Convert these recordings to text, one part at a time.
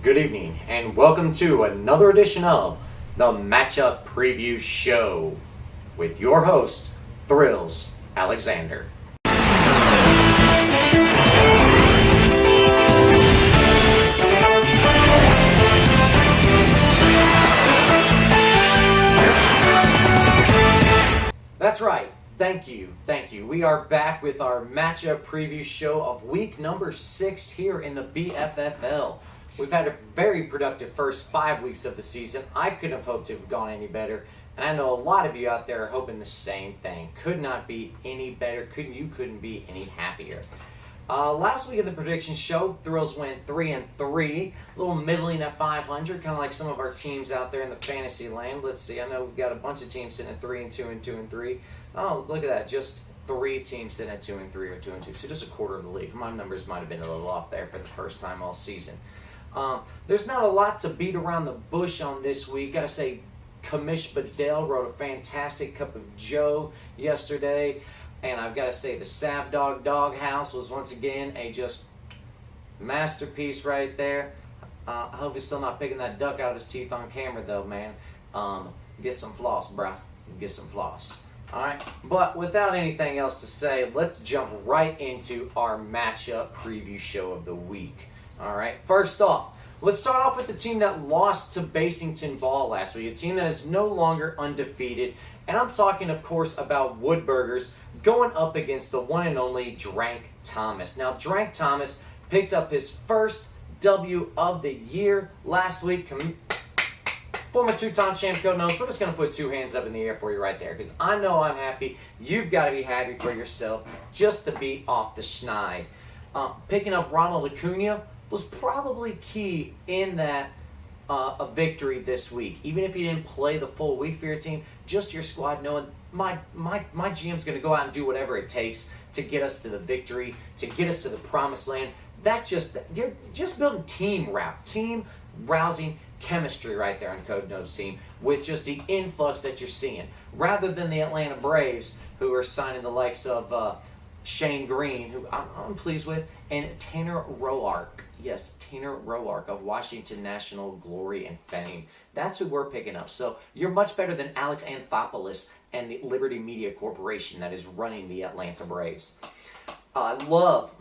Good evening, and welcome to another edition of the Matchup Preview Show with your host, Thrills Alexander. That's right. Thank you. We are back with our matchup preview show of week number 6 here in the BFFL. We've had a very productive first 5 weeks of the season. I couldn't have hoped it would have gone any better. And I know a lot of you out there are hoping the same thing. Could not be any better. Couldn't be any happier. Last week of the prediction show, Thrills went 3-3, a little middling at 500, kind of like some of our teams out there in the fantasy land. Let's see, I know we've got a bunch of teams sitting at 3-2 and 2-3. Oh, look at that, just 3 teams sitting at 2-3 or 2-2, so just a quarter of the league. My numbers might have been a little off there for the first time all season. There's not a lot to beat around the bush on this week. Got to say, Kamish Badell wrote a fantastic Cup of Joe yesterday. And I've got to say, the Sav Dog Doghouse was once again a just masterpiece right there. I hope he's still not picking that duck out of his teeth on camera, though, man. Get some floss, bruh. Get some floss. All right. But without anything else to say, let's jump right into our matchup preview show of the week. All right. First off, let's start off with the team that lost to Basington Ball last week, a team that is no longer undefeated. And I'm talking, of course, about Woodburgers going up against the one and only Drank Thomas. Now, Drank Thomas picked up his first W of the year last week. Former two-time champ Code knows, we're just going to put 2 hands up in the air for you right there, because I know I'm happy. You've got to be happy for yourself just to be off the schneid. Picking up Ronald Acuna was probably key in that a victory this week. Even if you didn't play the full week for your team, just your squad knowing my GM's going to go out and do whatever it takes to get us to the victory, to get us to the promised land. You're just building team rousing chemistry right there on Code No's team with just the influx that you're seeing. Rather than the Atlanta Braves, who are signing the likes of Shane Green, who I'm pleased with, and Tanner Roark. Yes, Tanner Roark of Washington National Glory and Fame. That's who we're picking up. So you're much better than Alex Anthopoulos and the Liberty Media Corporation that is running the Atlanta Braves.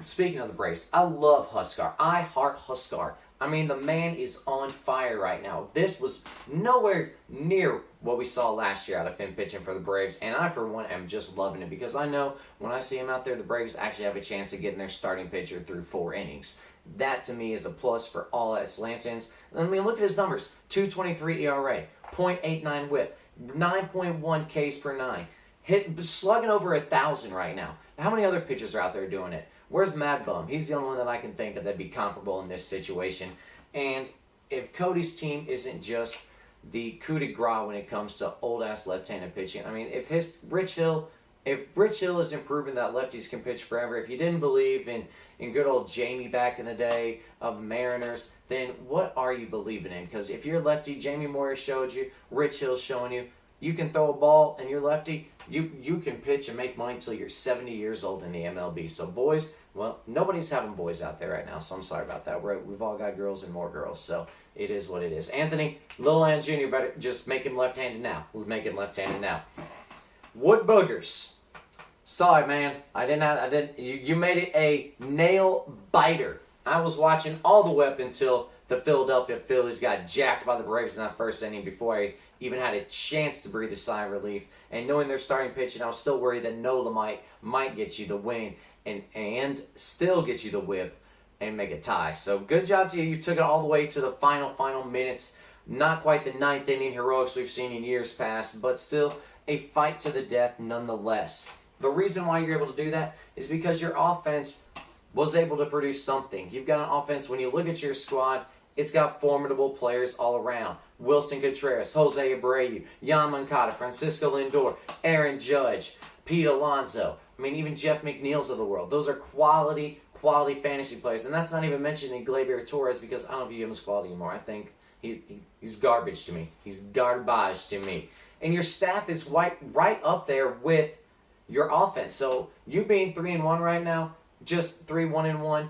Speaking of the Braves, I love Huskar. I heart Huskar. I mean, the man is on fire right now. This was nowhere near what we saw last year out of him pitching for the Braves, and I, for one, am just loving it because I know when I see him out there, the Braves actually have a chance of getting their starting pitcher through 4 innings. That, to me, is a plus for all Atlantans. I mean, look at his numbers. 2.23 ERA, 0.89 whip, 9.1 Ks per 9. Slugging over 1,000 right now. How many other pitchers are out there doing it? Where's Mad Bum? He's the only one that I can think of that'd be comparable in this situation. And if Cody's team isn't just the coup de grace when it comes to old-ass left-handed pitching, I mean, if Rich Hill is improving that lefties can pitch forever, if you didn't believe in good old Jamie back in the day of Mariners, then what are you believing in? Because if you're lefty, Jamie Moyer showed you, Rich Hill's showing you, you can throw a ball and you're lefty, you can pitch and make money until you're 70 years old in the MLB. So boys, well, nobody's having boys out there right now, so I'm sorry about that. We've all got girls and more girls, so it is what it is. Anthony, Little Ann Jr., better just make him left-handed now. We'll make him left-handed now. Wood Boogers. Sorry, man. You made it a nail biter. I was watching all the way up until the Philadelphia Phillies got jacked by the Braves in that first inning before I even had a chance to breathe a sigh of relief. And knowing their starting pitching, I was still worried that Nola might get you the win and still get you the whip and make a tie. So good job to you. You took it all the way to the final minutes. Not quite the 9th inning heroics we've seen in years past, but still a fight to the death nonetheless. The reason why you're able to do that is because your offense was able to produce something. You've got an offense, when you look at your squad, it's got formidable players all around. Wilson Contreras, Jose Abreu, Yan Moncada, Francisco Lindor, Aaron Judge, Pete Alonso. I mean, even Jeff McNeil's of the world. Those are quality fantasy players. And that's not even mentioning Gleyber Torres because I don't view him as quality anymore. I think he's garbage to me. He's garbage to me. And your staff is right up there with your offense. So you being 3-1 right now, just 3-1-1,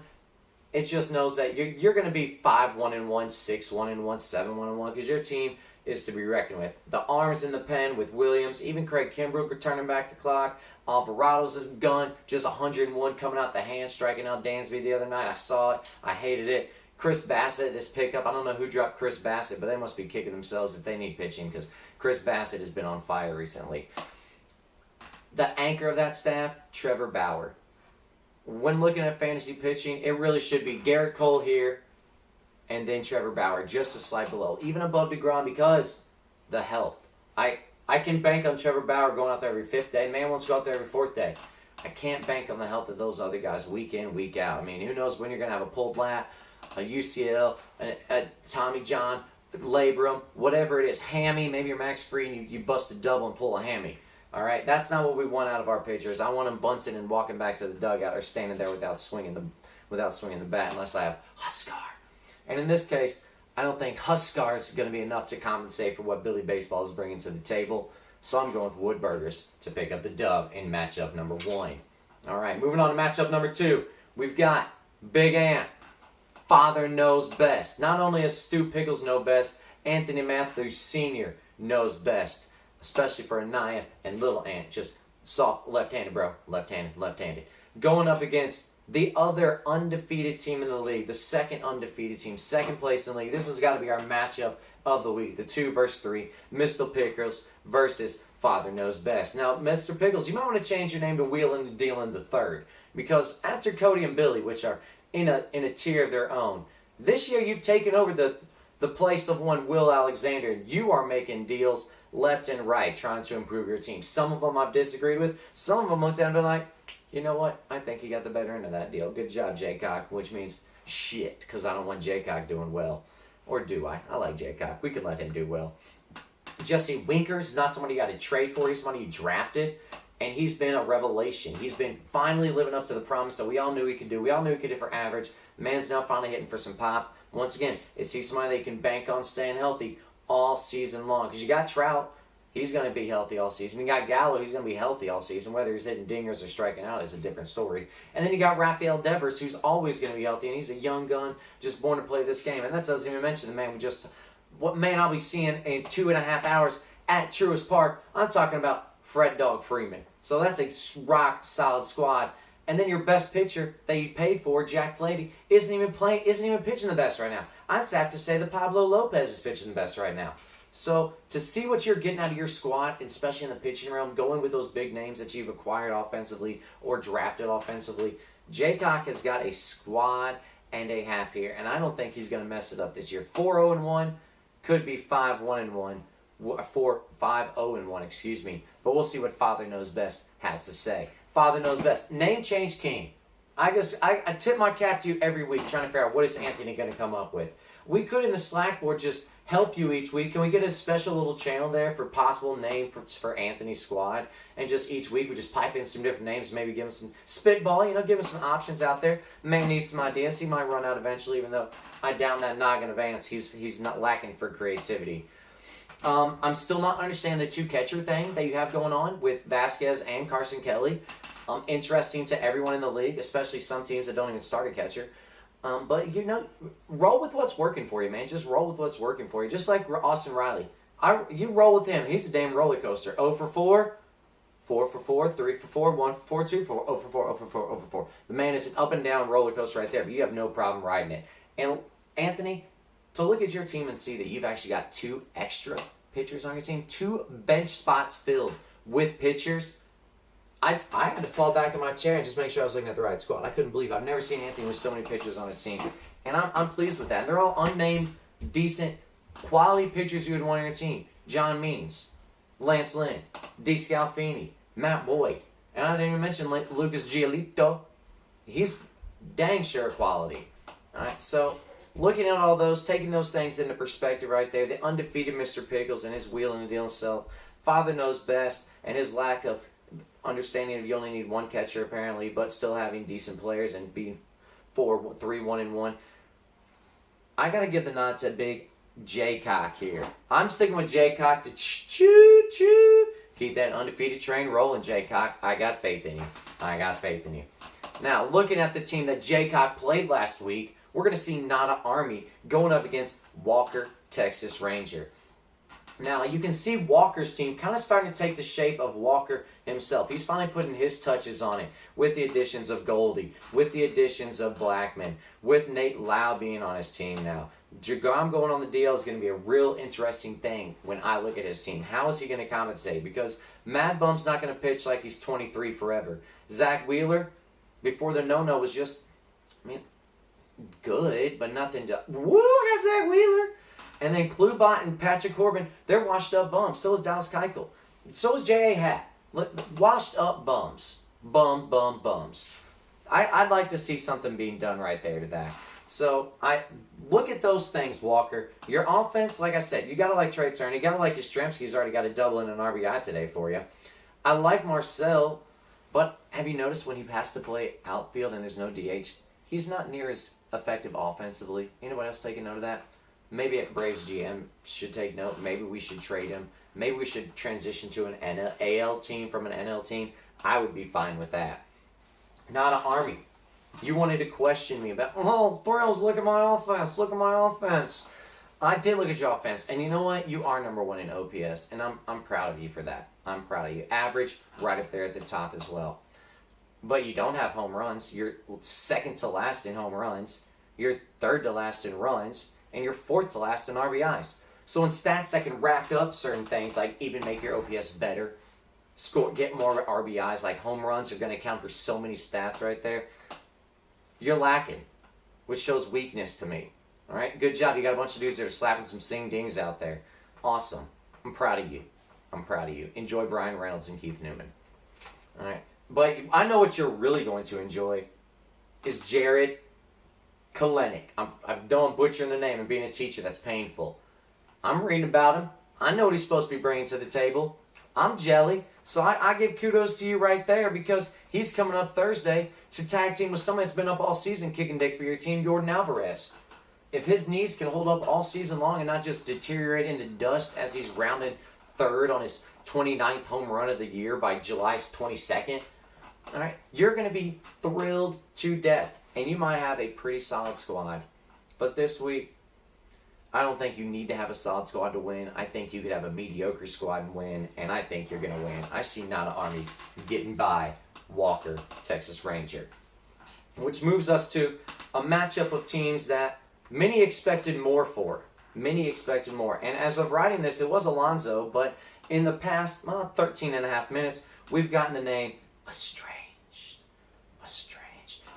It just knows that you're going to be 5-1-1, 6-1-1, 7-1-1 because your team is to be reckoned with. The arms in the pen with Williams, even Craig Kimbrough returning back the clock. Alvarado's gun, just 101 coming out the hand, striking out Dansby the other night. I saw it. I hated it. Chris Bassett, this pickup. I don't know who dropped Chris Bassett, but they must be kicking themselves if they need pitching because Chris Bassett has been on fire recently. The anchor of that staff, Trevor Bauer. When looking at fantasy pitching, it really should be Garrett Cole here and then Trevor Bauer, just a slight below. Even above DeGrom because the health. I can bank on Trevor Bauer going out there every fifth day. Man wants to go out there every fourth day. I can't bank on the health of those other guys week in, week out. I mean, who knows when you're going to have a pulled lat, a UCL, a Tommy John, labrum, whatever it is, hammy. Maybe you're max free and you bust a double and pull a hammy. All right, that's not what we want out of our pitchers. I want them bunting and walking back to the dugout or standing there without swinging the bat unless I have Huskar. And in this case, I don't think Huskar is going to be enough to compensate for what Billy Baseball is bringing to the table. So I'm going with Woodburgers to pick up the dub in matchup number 1. All right, moving on to matchup number 2. We've got Big Ant. Father knows best. Not only does Stu Pickles know best, Anthony Matthews Sr. knows best. Especially for Anaya and Little Ant. Just soft left-handed, bro. Left-handed. Going up against the other undefeated team in the league. The second undefeated team. Second place in the league. This has got to be our matchup of the week. The 2 versus 3. Mr. Pickles versus Father Knows Best. Now, Mr. Pickles, you might want to change your name to Wheelin' and Dealin' the Third. Because after Cody and Billy, which are in a tier of their own, this year you've taken over the place of one Will Alexander. You are making deals left and right, trying to improve your team. Some of them I've disagreed with. Some of them looked down and been like, you know what? I think he got the better end of that deal. Good job, Jaycock, which means shit, because I don't want Jaycock doing well. Or do I? I like Jaycock. We can let him do well. Jesse Winkers is not somebody you got to trade for. He's somebody you drafted, and he's been a revelation. He's been finally living up to the promise that we all knew he could do. We all knew he could do for average. Man's now finally hitting for some pop. Once again, is he somebody that you can bank on staying healthy all season long? Because you got Trout, he's going to be healthy all season. You got Gallo, he's going to be healthy all season. Whether he's hitting dingers or striking out is a different story. And then you got Rafael Devers, who's always going to be healthy, and he's a young gun, just born to play this game. And that doesn't even mention the man I'll be seeing in 2.5 hours at Truist Park. I'm talking about Fred Dog Freeman. So that's a rock solid squad. And then your best pitcher that you paid for, Jack Flaherty, isn't even pitching the best right now. I'd have to say that Pablo Lopez is pitching the best right now. So to see what you're getting out of your squad, especially in the pitching realm, going with those big names that you've acquired offensively or drafted offensively, Jaycock has got a squad and a half here, and I don't think he's going to mess it up this year. 4-0-1, could be 5-1-1, 5-0-1, excuse me. But we'll see what Father Knows Best has to say. Father Knows Best. Name change king. I tip my cap to you every week trying to figure out what is Anthony going to come up with. We could in the Slack board just help you each week. Can we get a special little channel there for possible name for Anthony's squad? And just each week we just pipe in some different names, maybe give him some spitball, give him some options out there. Man needs some ideas. He might run out eventually, even though I down that noggin of Vance. He's not lacking for creativity. I'm still not understanding the 2 catcher thing that you have going on with Vasquez and Carson Kelly. Interesting to everyone in the league, especially some teams that don't even start a catcher. But, roll with what's working for you, man. Just roll with what's working for you. Just like Austin Riley. You roll with him. He's a damn roller coaster. 0 for 4, 4 for 4, 3 for 4, 1 for 4, 2 for 4, 0 for 4, 0 for 4, 0 for 4. The man is an up and down roller coaster right there, but you have no problem riding it. And, Anthony, to look at your team and see that you've actually got 2 extra pitchers on your team, 2 bench spots filled with pitchers, I had to fall back in my chair and just make sure I was looking at the right squad. I couldn't believe it. I've never seen Anthony with so many pitchers on his team. And I'm pleased with that. And they're all unnamed, decent, quality pitchers you would want on your team. John Means, Lance Lynn, D. Scalfini, Matt Boyd. And I didn't even mention Lucas Giolito. He's dang sure quality. All right, so looking at all those, taking those things into perspective right there, the undefeated Mr. Pickles and his wheeling and dealing self, Father Knows Best, and his lack of understanding of you only need 1 catcher apparently, but still having decent players and being 3-1-1. I got to give the nod to big Jaycock here. I'm sticking with Jaycock to choo-choo. Keep that undefeated train rolling, Jaycock. I got faith in you. Now, looking at the team that Jaycock played last week, we're going to see Nada Army going up against Walker, Texas Ranger. Now, you can see Walker's team kind of starting to take the shape of Walker himself. He's finally putting his touches on it with the additions of Goldie, with the additions of Blackman, with Nate Lau being on his team now. Jagam going on the DL is going to be a real interesting thing when I look at his team. How is he going to compensate? Because Mad Bum's not going to pitch like he's 23 forever. Zach Wheeler, before the no-no, was just, good, but nothing to... Woo, I got Zach Wheeler! And then Klubot and Patrick Corbin, they're washed up bums. So is Dallas Keuchel. So is J.A. Hatt. Washed up bums. Bums. I'd like to see something being done right there to that. So I look at those things, Walker. Your offense, like I said, you got to like Trey Turner. You got to like Yastrzemski. He's already got a double and an RBI today for you. I like Marcel, but have you noticed when he has to play outfield and there's no DH, he's not near as effective offensively. Anybody else taking note of that? Maybe Braves GM should take note. Maybe we should trade him. Maybe we should transition to an AL team from an NL team. I would be fine with that. Not an Army. You wanted to question me about, Thrills, look at my offense. Look at my offense. I did look at your offense. And you know what? You are number one in OPS. And I'm proud of you for that. I'm proud of you. Average, right up there at the top as well. But you don't have home runs. You're second to last in home runs. You're third to last in runs. And you're fourth to last in RBIs. So in stats that can rack up certain things, like even make your OPS better, get more RBIs, like home runs are going to count for so many stats right there. You're lacking, which shows weakness to me. All right, good job. You got a bunch of dudes that are slapping some sing-dings out there. Awesome. I'm proud of you. Enjoy Brian Reynolds and Keith Newman. All right, but I know what you're really going to enjoy is Jared Kelenic. I know I'm butchering the name and being a teacher. That's painful. I'm reading about him. I know what he's supposed to be bringing to the table. I'm jelly. So I give kudos to you right there because he's coming up Thursday to tag team with somebody that's been up all season kicking dick for your team, Jordan Alvarez. If his knees can hold up all season long and not just deteriorate into dust as he's rounded third on his 29th home run of the year by July 22nd, all right, you're going to be thrilled to death. And you might have a pretty solid squad. But this week, I don't think you need to have a solid squad to win. I think you could have a mediocre squad and win. And I think you're going to win. I see Nada Army getting by Walker, Texas Ranger. Which moves us to a matchup of teams that many expected more for. Many expected more. And as of writing this, it was Alonzo. But in the past 13 and a half minutes, we've gotten the name Estranged.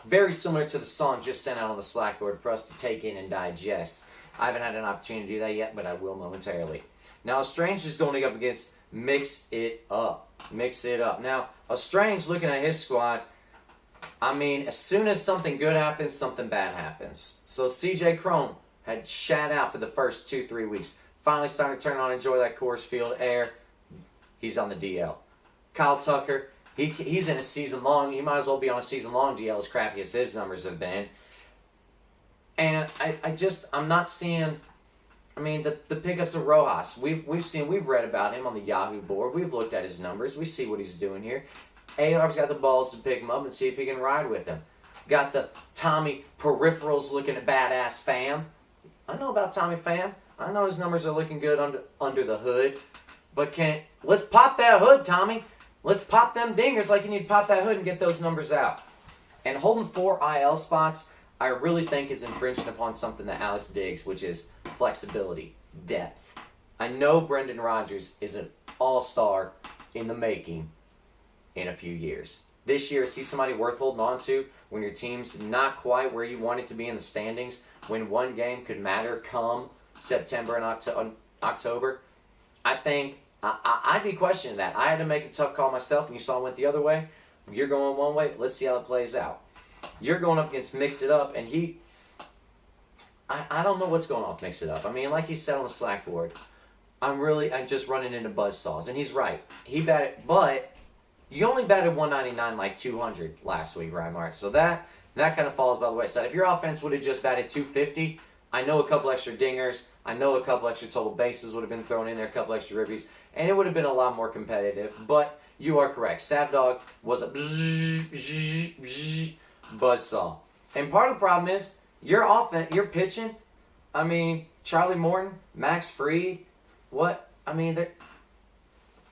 Very similar to the song just sent out on the Slackboard for us to take in and digest. I haven't had an opportunity to do that yet, but I will momentarily. Now, Estranged is going up against Mix It Up. Now, Estranged, looking at his squad, as soon as something good happens, something bad happens. So CJ Cron had shat out for the first 2-3 weeks. Finally starting to turn on and enjoy that Coors Field air. He's on the DL. Kyle Tucker, he's in a season-long. He might as well be on a season-long DL as crappy as his numbers have been. And I'm not seeing, the pickups of Rojas. We've read about him on the Yahoo board. We've looked at his numbers. We see what he's doing here. AR's got the balls to pick him up and see if he can ride with him. Got the Tommy peripherals looking at badass Pham. I know about Tommy Pham. I know his numbers are looking good under the hood. But let's pop that hood, Tommy. Let's pop them dingers like you need to pop that hood and get those numbers out. And holding 4 IL spots, I really think is infringing upon something that Alex digs, which is flexibility, depth. I know Brendan Rodgers is an all-star in the making in a few years. This year, is he somebody worth holding on to when your team's not quite where you want it to be in the standings, when one game could matter come September and October? I think I'd be questioning that. I had to make a tough call myself, and you saw it went the other way. You're going one way. Let's see how it plays out. You're going up against Mix It Up, and I don't know what's going on with Mix It Up. Like he said on the Slack board, I'm just running into buzzsaws, and he's right. He batted, but you only batted 199 like 200 last week, right, Mark? So that kind of falls by the wayside. If your offense would have just batted 250, I know a couple extra dingers, I know a couple extra total bases would have been thrown in there, a couple extra ribbies, and it would have been a lot more competitive. But you are correct. Savdog was a buzzsaw. And part of the problem is your offense, your pitching. I mean, Charlie Morton, Max Fried, what? I mean,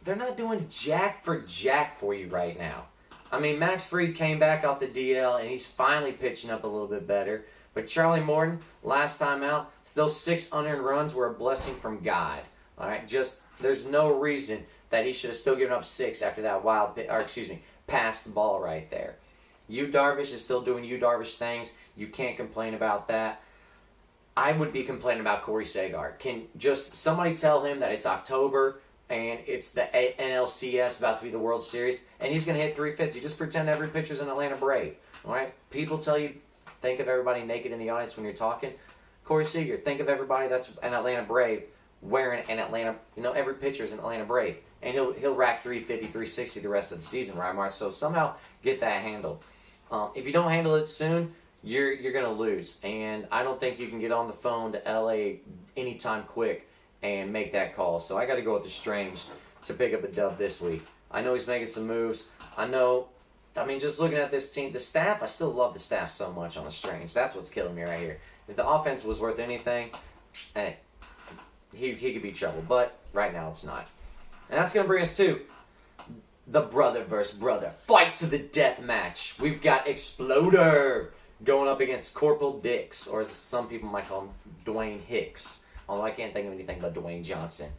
they're not doing jack for you right now. I mean, Max Fried came back off the DL, and he's finally pitching up a little bit better. But Charlie Morton, last time out, those 6 unearned runs were a blessing from God. All right, just there's no reason that he should have still given up 6 after that passed ball right there. Yu Darvish is still doing Yu Darvish things. You can't complain about that. I would be complaining about Corey Seager. Can just somebody tell him that it's October and it's the NLCS about to be the World Series, and he's going to hit 350. Just pretend every pitcher's an Atlanta Brave. All right? People tell you, think of everybody naked in the audience when you're talking. Corey Seager, think of everybody that's an Atlanta Brave wearing an Atlanta, every pitcher's an Atlanta Brave. And he'll rack 350, 360 the rest of the season, right, Mark? So somehow get that handled. If you don't handle it soon, you're going to lose. And I don't think you can get on the phone to LA anytime quick and make that call. So I got to go with the Strange to pick up a dub this week. I know he's making some moves. Just looking at this team, the staff, I still love the staff so much on the Strange. That's what's killing me right here. If the offense was worth anything, he could be trouble. But right now it's not. And that's going to bring us to the brother versus brother fight to the death match. We've got Exploder going up against Corporal Dix, or as some people might call him, Dwayne Hicks. Although I can't think of anything but Dwayne Johnson.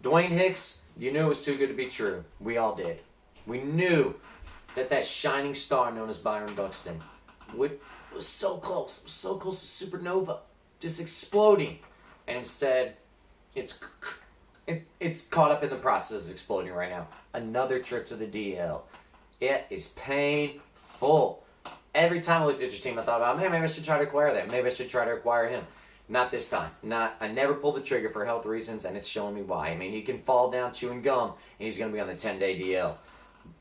Dwayne Hicks, you knew it was too good to be true. We all did. We knew that shining star known as Byron Buxton was so close to supernova, just exploding. And instead, it's caught up in the process of exploding right now. Another trip to the DL. It is painful. Every time I looked at your team, I thought about, maybe I should try to acquire that. Maybe I should try to acquire him. Not this time. I never pulled the trigger for health reasons, and it's showing me why. I mean, he can fall down chewing gum, and he's going to be on the 10-day DL.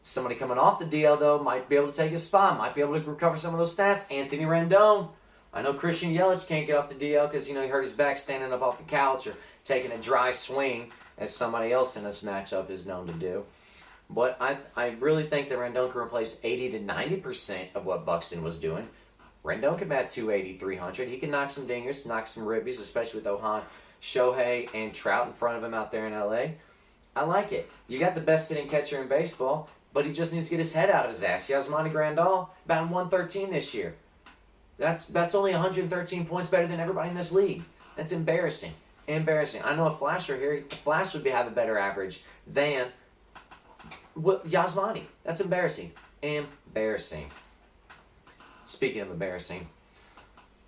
Somebody coming off the DL, though, might be able to take his spot, might be able to recover some of those stats. Anthony Rendon. I know Christian Yelich can't get off the DL because, he hurt his back standing up off the couch or taking a dry swing, as somebody else in this matchup is known to do. But I really think that Rendon can replace 80 to 90% of what Buxton was doing. Rendon can bat 280, 300. He can knock some dingers, knock some ribbies, especially with Ohan, Shohei, and Trout in front of him out there in L.A. I like it. You got the best hitting catcher in baseball, but he just needs to get his head out of his ass. Yasmani Grandal batting 113 this year. That's only 113 points better than everybody in this league. That's embarrassing. Embarrassing. I know a Flasher here. Flash would have a better average than Yasmani. That's embarrassing. Embarrassing. Speaking of embarrassing,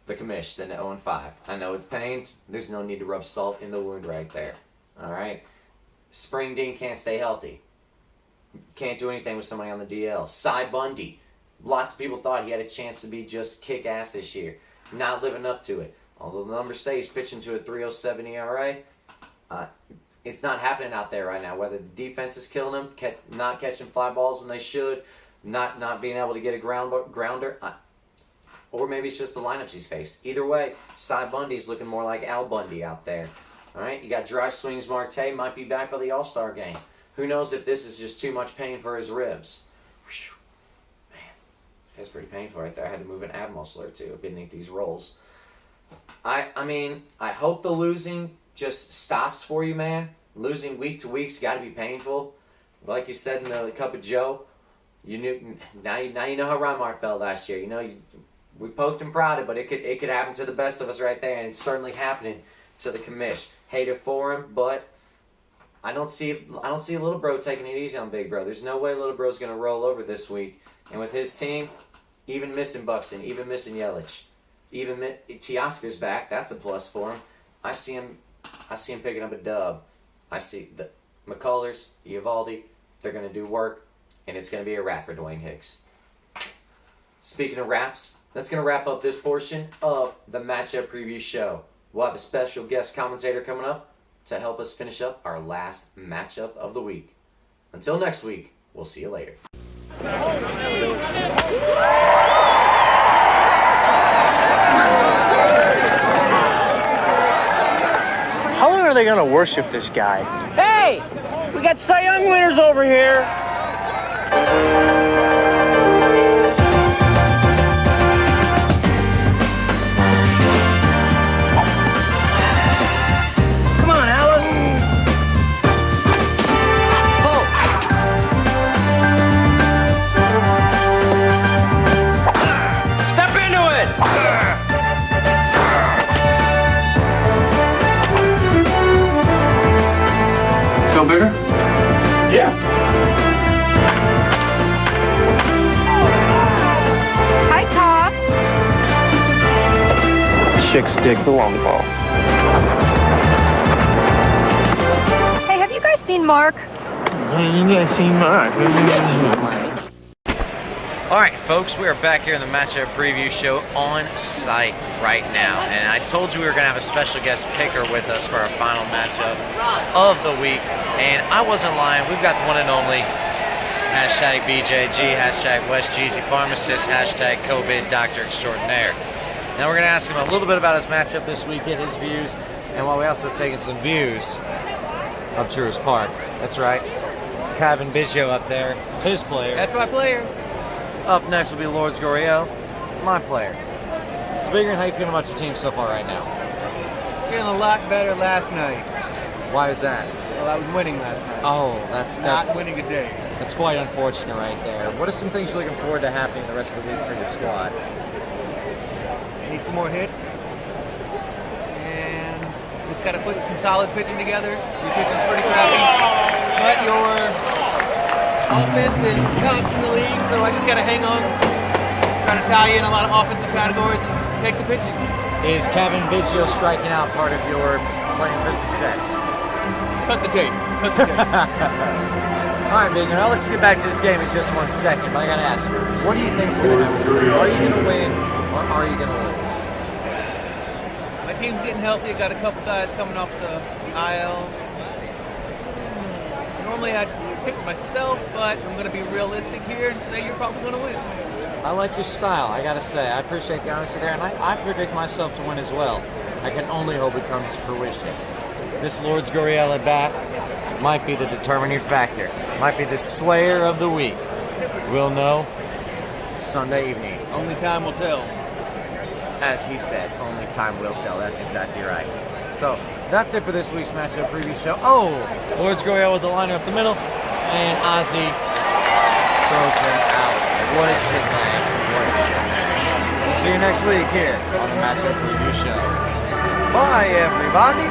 the commish, the 0-5. I know it's pain. There's no need to rub salt in the wound right there. All right? Spring Dean can't stay healthy. Can't do anything with somebody on the DL. Cy Bundy. Lots of people thought he had a chance to be just kick-ass this year. Not living up to it. Although the numbers say he's pitching to a 3.07 ERA, it's not happening out there right now. Whether the defense is killing him, not catching fly balls when they should, not being able to get a grounder, or maybe it's just the lineups he's faced. Either way, Cy Bundy's looking more like Al Bundy out there. All right, you got dry swings. Marte might be back by the All-Star game. Who knows if this is just too much pain for his ribs. Whew. Man, that's pretty painful right there. I had to move an ab muscle or two beneath these rolls. I mean, I hope the losing just stops for you, man. Losing week to week's got to be painful. Like you said in the Cup of Joe, you knew now you know how Rymar felt last year. We poked and prodded, but it could happen to the best of us right there, and it's certainly happening to the commish. Hate it for him, but I don't see little bro taking it easy on big bro. There's no way little bro's gonna roll over this week. And with his team, even missing Buxton, even missing Yelich, even Teoscar's back. That's a plus for him. I see him picking up a dub. I see the McCullers, Eovaldi. They're gonna do work, and it's gonna be a wrap for Dwayne Hicks. Speaking of wraps, that's gonna wrap up this portion of the matchup preview show. We'll have a special guest commentator coming up to help us finish up our last matchup of the week. Until next week, we'll see you later. How long are they going to worship this guy? Hey! We got Cy Young winners over here! go bigger? Yeah. Hi, Tom. Chicks dig the long ball. Hey, have you guys seen Mark? You guys see Mark. All right, folks, we are back here in the matchup preview show on site right now. And I told you we were going to have a special guest picker with us for our final matchup of the week. And I wasn't lying. We've got the one and only hashtag BJG, hashtag West Jeezy Pharmacist, hashtag COVID Doctor Extraordinaire. Now we're going to ask him a little bit about his matchup this week, get his views, and while we also taking some views of Truist Park. That's right. Kevin Biggio up there, his player. That's my player. Up next will be Lords Goriel, my player. So, Bigger, how you feeling about your team so far right now? Feeling a lot better last night. Why is that? Well, I was winning last night. Oh, that's Not winning today. That's quite unfortunate right there. What are some things you're looking forward to happening the rest of the week for your squad? Need some more hits. And just got to put some solid pitching together. Your pitching's pretty crappy. But your offense is tops in the league, so I just got to hang on. Trying to tie in a lot of offensive categories and take the pitching. Is Kevin Biggio striking out part of your playing for success? Cut the tape. Cut the tape. All right, Bigger, I'll let you get back to this game in just 1 second, but I got to ask, what do you think's going to happen this week? Are you going to win or are you going to lose? My team's getting healthy. I got a couple guys coming off the IL. Normally I'd pick myself, but I'm going to be realistic here and say you're probably going to win. I like your style, I gotta say. I appreciate the honesty there, and I predict myself to win as well. I can only hope it comes to fruition. This Lords Goriel at bat might be the determining factor, might be the slayer of the week. We'll know Sunday evening. Only time will tell. As he said, only time will tell. That's exactly right. So, that's it for this week's matchup preview show. Oh, Lords Goriel with the liner up the middle, and Ozzy throws him out. What a shit, man. What a shit, man. We'll see you next week here on the Matchup Preview Show. Bye, everybody.